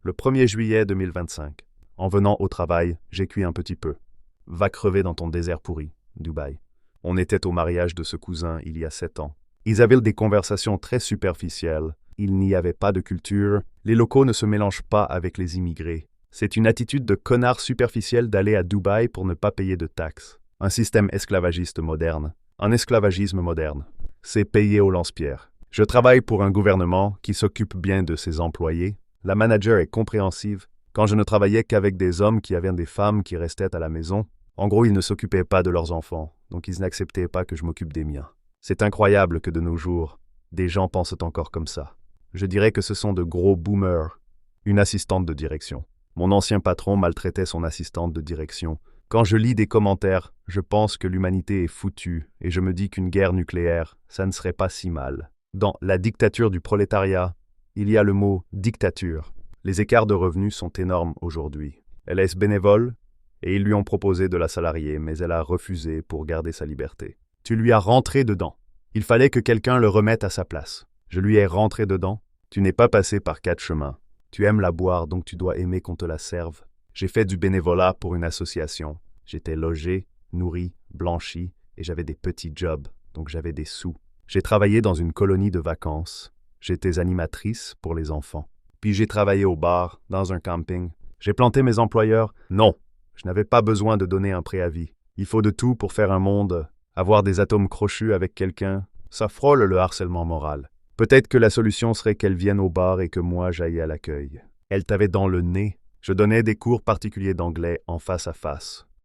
Le 1er juillet 2025. En venant au travail, j'ai cuit un petit peu. Va crever dans ton désert pourri, Dubaï. On était au mariage de ce cousin il y a 7 ans. Ils avaient des conversations très superficielles. Il n'y avait pas de culture. Les locaux ne se mélangent pas avec les immigrés. C'est une attitude de connard superficiel d'aller à Dubaï pour ne pas payer de taxes. Un système esclavagiste moderne. Un esclavagisme moderne. C'est payé au lance-pierre. Je travaille pour un gouvernement qui s'occupe bien de ses employés. La manager est compréhensive. Quand je ne travaillais qu'avec des hommes qui avaient des femmes qui restaient à la maison, en gros, ils ne s'occupaient pas de leurs enfants, donc ils n'acceptaient pas que je m'occupe des miens. C'est incroyable que de nos jours, des gens pensent encore comme ça. Je dirais que ce sont de gros boomers. Une assistante de direction. Mon ancien patron maltraitait son assistante de direction. Quand je lis des commentaires, je pense que l'humanité est foutue et je me dis qu'une guerre nucléaire, ça ne serait pas si mal. Dans La dictature du prolétariat, il y a le mot dictature. Les écarts de revenus sont énormes aujourd'hui. Elle est bénévole et ils lui ont proposé de la salarier, mais elle a refusé pour garder sa liberté. Tu lui as rentré dedans. Il fallait que quelqu'un le remette à sa place. Je lui ai rentré dedans. Tu n'es pas passé par 4 chemins. Tu aimes la boire, donc tu dois aimer qu'on te la serve. J'ai fait du bénévolat pour une association. J'étais logé, nourri, blanchi, et j'avais des petits jobs, donc j'avais des sous. J'ai travaillé dans une colonie de vacances. J'étais animatrice pour les enfants. Puis j'ai travaillé au bar, dans un camping. J'ai planté mes employeurs. Non, je n'avais pas besoin de donner un préavis. Il faut de tout pour faire un monde. Avoir des atomes crochus avec quelqu'un, ça frôle le harcèlement moral. Peut-être que la solution serait qu'elle vienne au bar et que moi j'aille à l'accueil. Elle t'avait dans le nez. Je donnais des cours particuliers d'anglais en face à face.